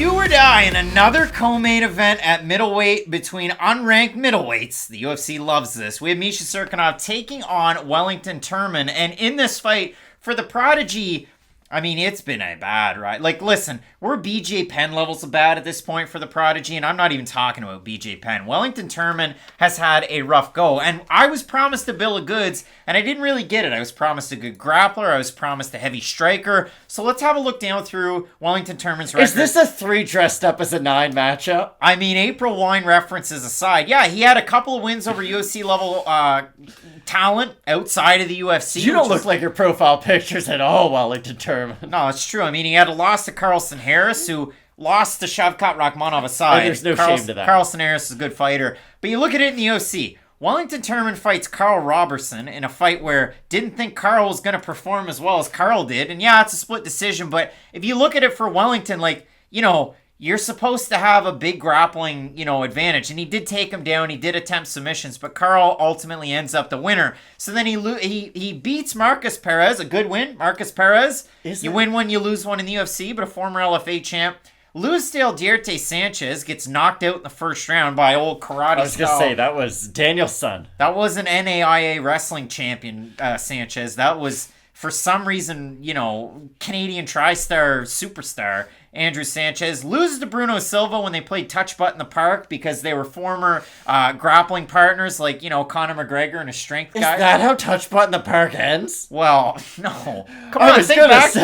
Do or die in another co-main event at middleweight between unranked middleweights. The UFC loves this. We have Misha Cirkunov taking on Wellington Turman. And in this fight, for the Prodigy, I mean, it's been a bad ride. Like, listen, we're BJ Penn levels of bad at this point for the Prodigy, and I'm not even talking about BJ Penn. Wellington Turman has had a rough go, and I was promised a bill of goods, and I didn't really get it. I was promised a good grappler. I was promised a heavy striker. So let's have a look down through Wellington Turman's record. Is this a 3 dressed up as a 9 matchup? I mean, April wine references aside, yeah, he had a couple of wins over UFC level talent outside of the UFC. You don't look like your profile pictures at all, Wellington Turman. No, it's true. I mean, he had a loss to Carlson Harris, who lost to Shavkat Rakhmonov aside. And there's no shame to that. Carlson Harris is a good fighter. But you look at it in the UFC. Wellington Turman fights Carl Robertson in a fight where didn't think Carl was going to perform as well as Carl did. And yeah, it's a split decision. But if you look at it for Wellington, like, you know, you're supposed to have a big grappling, advantage. And he did take him down. He did attempt submissions, but Carl ultimately ends up the winner. So then he beats Marcus Perez, a good win. Marcus Perez, you win one, you lose one in the UFC, but a former LFA champ. Luisdale Dierte Sanchez gets knocked out in the first round by old karate. I was going to say, that was Daniel's son. That was an NAIA wrestling champion, Sanchez. That was, for some reason, Canadian TriStar superstar. Andrew Sanchez loses to Bruno Silva when they played touch butt in the park because they were former grappling partners, like, Conor McGregor and a strength guy. Is that how touch butt in the park ends? Well, no. Come on, think back to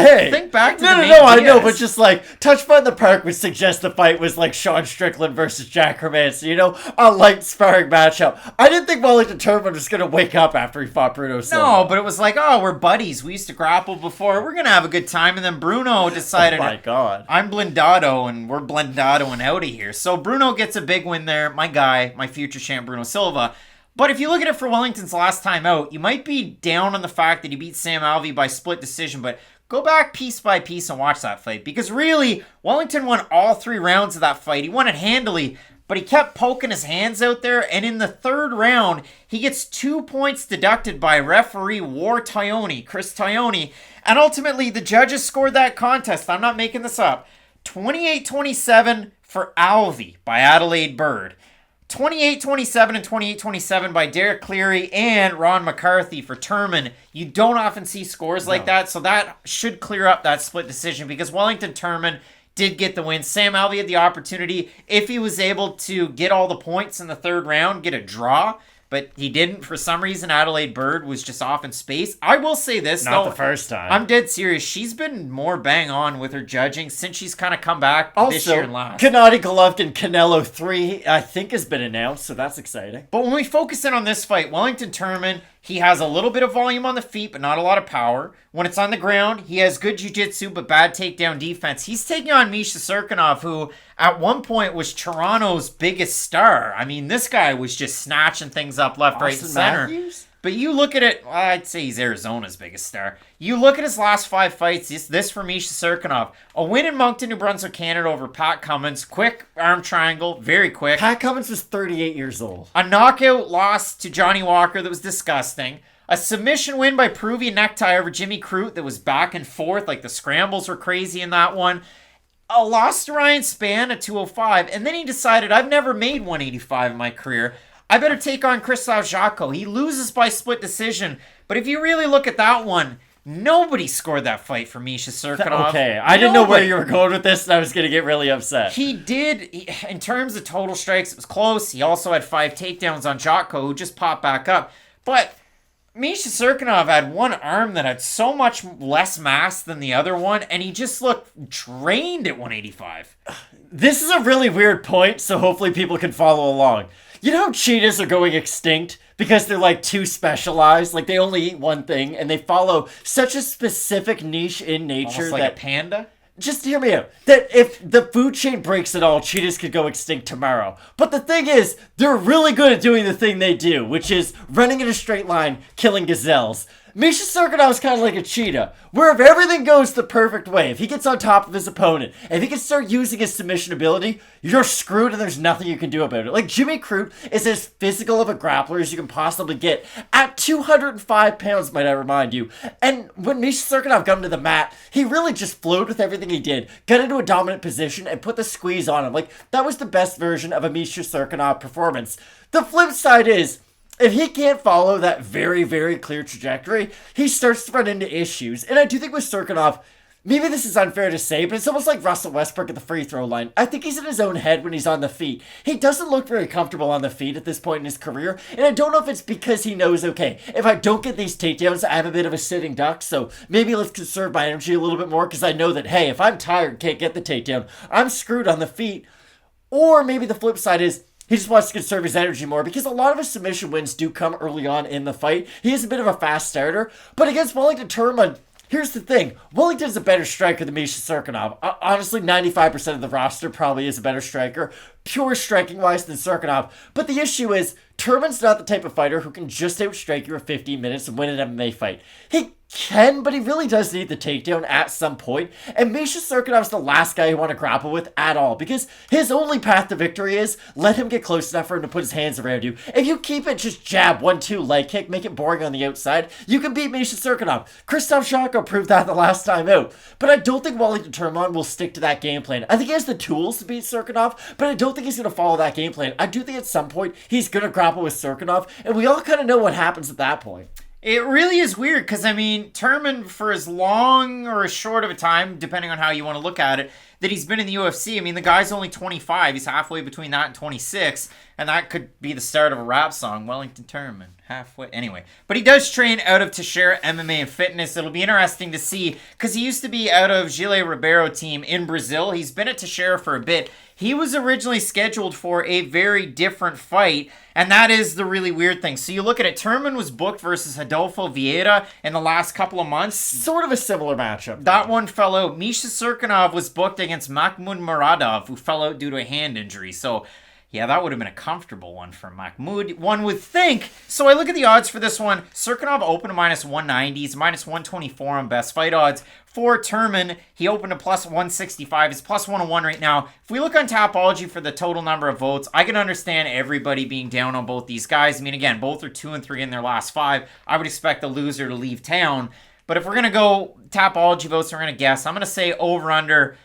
the main No, I know, but just like touch butt in the park would suggest the fight was like Sean Strickland versus Jack Hermanson, a light sparring matchup. I didn't think Wellington Turman was going to wake up after he fought Bruno Silva. No, but it was like, oh, we're buddies. We used to grapple before. We're going to have a good time. And then Bruno decided, oh my God. I'm blendado, and we're blendadoing out of here. So Bruno gets a big win there. My guy, my future champ, Bruno Silva. But if you look at it for Wellington's last time out, you might be down on the fact that he beat Sam Alvey by split decision, but go back piece by piece and watch that fight. Because really, Wellington won all 3 rounds of that fight. He won it handily, but he kept poking his hands out there, and in the 3rd round, he gets 2 points deducted by referee Chris Tognoni, and ultimately, the judges scored that contest. I'm not making this up. 28-27 for Alvey by Adelaide Bird. 28-27 and 28-27 by Derek Cleary and Ron McCarthy for Turman. You don't often see scores like that, so that should clear up that split decision because Wellington Turman did get the win. Sam Alvey had the opportunity, if he was able to get all the points in the 3rd round, get a draw, but he didn't. For some reason, Adelaide Bird was just off in space. I will say this, Not the first time. I'm dead serious. She's been more bang on with her judging since she's kind of come back this year and last. Gennady Golovkin Canelo 3, I think, has been announced, so that's exciting. But when we focus in on this fight, Wellington Turman, he has a little bit of volume on the feet, but not a lot of power. When it's on the ground, he has good jiu-jitsu, but bad takedown defense. He's taking on Misha Cirkunov, who at one point was Toronto's biggest star. I mean, this guy was just snatching things up left, right, and center. Matthews? But you look at it, I'd say he's Arizona's biggest star. You look at his last 5 fights, this for Misha Cirkunov. A win in Moncton, New Brunswick, Canada over Pat Cummins. Quick arm triangle, very quick. Pat Cummins was 38 years old. A knockout loss to Johnny Walker that was disgusting. A submission win by Peruvian Necktie over Jimmy Crute that was back and forth. Like the scrambles were crazy in that one. A loss to Ryan Spann at 205. And then he decided, I've never made 185 in my career. I better take on Krzysztof Jotko. He loses by split decision. But if you really look at that one, nobody scored that fight for Misha Cirkunov. Okay, I didn't know where you were going with this, and I was going to get really upset. He did, in terms of total strikes, it was close. He also had 5 takedowns on Jotko, who just popped back up. But Misha Cirkunov had one arm that had so much less mass than the other one, and he just looked drained at 185. This is a really weird point, so hopefully people can follow along. You know how cheetahs are going extinct because they're like too specialized? Like they only eat one thing and they follow such a specific niche in nature. Almost like a panda? Just hear me out. That if the food chain breaks at all, cheetahs could go extinct tomorrow. But the thing is, they're really good at doing the thing they do, which is running in a straight line, killing gazelles. Misha Cirkunov's kind of like a cheetah, where if everything goes the perfect way, if he gets on top of his opponent, if he can start using his submission ability, you're screwed and there's nothing you can do about it. Like, Jimmy Crute is as physical of a grappler as you can possibly get at 205 pounds, might I remind you. And when Misha Cirkunov got into the mat, he really just flowed with everything he did, got into a dominant position, and put the squeeze on him. Like, that was the best version of a Misha Cirkunov performance. The flip side is, if he can't follow that very, very clear trajectory, he starts to run into issues. And I do think with Cirkunov, maybe this is unfair to say, but it's almost like Russell Westbrook at the free throw line. I think he's in his own head when he's on the feet. He doesn't look very comfortable on the feet at this point in his career, and I don't know if it's because he knows, okay, if I don't get these takedowns, I have a bit of a sitting duck, so maybe let's conserve my energy a little bit more, because I know that, hey, if I'm tired and can't get the takedown, I'm screwed on the feet. Or maybe the flip side is, he just wants to conserve his energy more because a lot of his submission wins do come early on in the fight. He is a bit of a fast starter, but against Wellington Turman, here's the thing. Wellington's a better striker than Misha Cirkunov. Honestly, 95% of the roster probably is a better striker, pure striking-wise, than Cirkunov. But the issue is, Turman's not the type of fighter who can just outstrike you for 15 minutes and win an MMA fight. He can, but he really does need the takedown at some point. And Misha Cirkunov's the last guy you want to grapple with at all, because his only path to victory is let him get close enough for him to put his hands around you. If you keep it just jab, 1-2, leg kick, make it boring on the outside, you can beat Misha Cirkunov. Krzysztof Jotko proved that the last time out. But I don't think Wellington Turman will stick to that game plan. I think he has the tools to beat Cirkunov, but I don't think he's going to follow that game plan. I do think at some point he's going to grapple with Cirkunov, and we all kind of know what happens at that point. It really is weird because, I mean, Turman, for as long or as short of a time, depending on how you want to look at it, that he's been in the UFC, I mean, the guy's only 25. He's halfway between that and 26, and that could be the start of a rap song, Wellington Turman. Halfway. Anyway, but he does train out of Teixeira MMA and Fitness. It'll be interesting to see because he used to be out of Gilles Ribeiro team in Brazil. He's been at Teixeira for a bit. He was originally scheduled for a very different fight, and that is the really weird thing. So you look at it, Turman was booked versus Adolfo Vieira in the last couple of months. Sort of a similar matchup. That one fell out. Misha Cirkunov was booked against Mahmoud Muradov, who fell out due to a hand injury. So yeah, that would have been a comfortable one for Mahmoud, one would think. So I look at the odds for this one. Cirkunov opened to minus 190. He's minus 124 on best fight odds. For Turman, he opened to plus 165. He's plus 101 right now. If we look on Tapology for the total number of votes, I can understand everybody being down on both these guys. I mean, again, both are 2-3 in their last 5. I would expect the loser to leave town. But if we're going to go Tapology votes, we're going to guess. I'm going to say over-under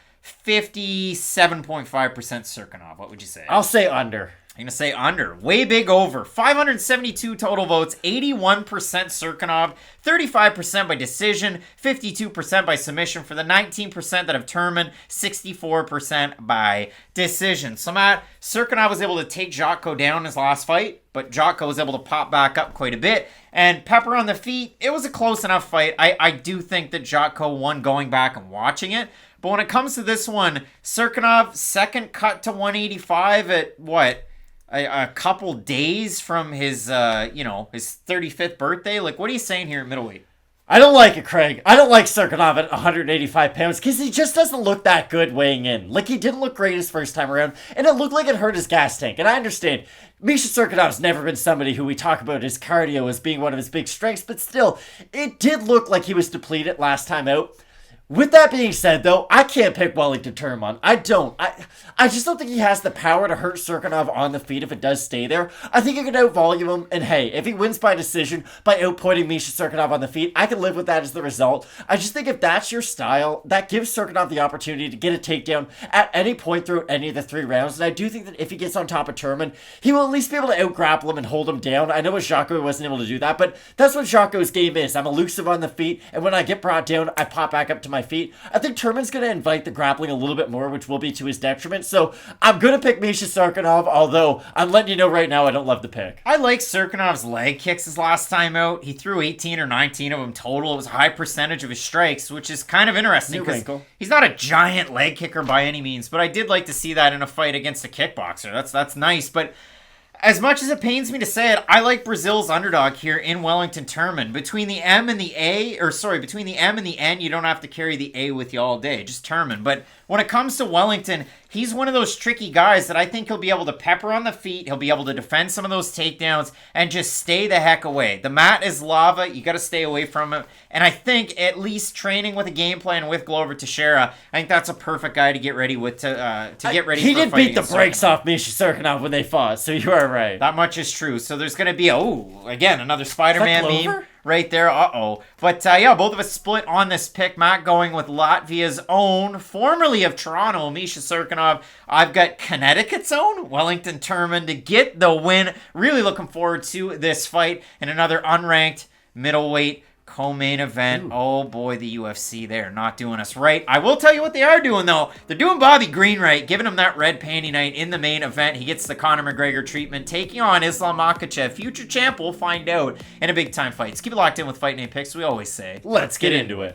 57.5% Cirkunov. What would you say? I'll say under. I'm going to say under. Way big over. 572 total votes. 81% Cirkunov. 35% by decision. 52% by submission for the 19% that have Turman. 64% by decision. So, Matt, Cirkunov was able to take Jotko down in his last fight, but Jotko was able to pop back up quite a bit. And Pepper on the feet, it was a close enough fight. I do think that Jotko won going back and watching it. But when it comes to this one, Cirkunov, second cut to 185 at what? A couple days from his, his 35th birthday? Like, what are you saying here at middleweight? I don't like it, Craig. I don't like Cirkunov at 185 pounds because he just doesn't look that good weighing in. Like, he didn't look great his first time around, and it looked like it hurt his gas tank. And I understand, Misha Cirkunov's never been somebody who we talk about his cardio as being one of his big strengths, but still, it did look like he was depleted last time out. With that being said, though, I can't pick Wellington Turman. I don't. I just don't think he has the power to hurt Cirkunov on the feet if it does stay there. I think he can out-volume him, and hey, if he wins by decision by outpointing Misha Cirkunov on the feet, I can live with that as the result. I just think if that's your style, that gives Cirkunov the opportunity to get a takedown at any point throughout any of the 3 rounds, and I do think that if he gets on top of Turman, he will at least be able to out-grapple him and hold him down. I know with Jotko he wasn't able to do that, but that's what Jotko's game is. I'm elusive on the feet, and when I get brought down, I pop back up to my feet. I think Turman's going to invite the grappling a little bit more, which will be to his detriment. So I'm going to pick Misha Cirkunov, although I'm letting you know right now I don't love the pick. I like Cirkunov's leg kicks his last time out. He threw 18 or 19 of them total. It was a high percentage of his strikes, which is kind of interesting because he's not a giant leg kicker by any means, but I did like to see that in a fight against a kickboxer. That's nice, but as much as it pains me to say it, I like Brazil's underdog here in Wellington Turman. Between the M and the between the M and the N, you don't have to carry the A with you all day. Just Turman. But when it comes to Wellington, he's one of those tricky guys that I think he'll be able to pepper on the feet. He'll be able to defend some of those takedowns and just stay the heck away. The mat is lava. You got to stay away from it. And I think at least training with a game plan with Glover Teixeira, I think that's a perfect guy to get ready with to get ready. He for a did fight beat the against brakes Cirkunov. off Misha Cirkunov when they fought, so you are right. That much is true. So there's going to be again another Spider-Man meme. Glover? Right there, But yeah, both of us split on this pick. Matt going with Latvia's own, formerly of Toronto, Misha Cirkunov. I've got Connecticut's own, Wellington Turman, to get the win. Really looking forward to this fight in another unranked middleweight co-main event. Ooh. Oh boy, the UFC, they're not doing us right. I will tell you what they are doing though. They're doing Bobby Green right, giving him that red panty night in the main event. He gets the Conor McGregor treatment, taking on Islam Makhachev. Future champ, we'll find out in a big time fight. So keep it locked in with Fight Night Picks, we always say. Let's get into it.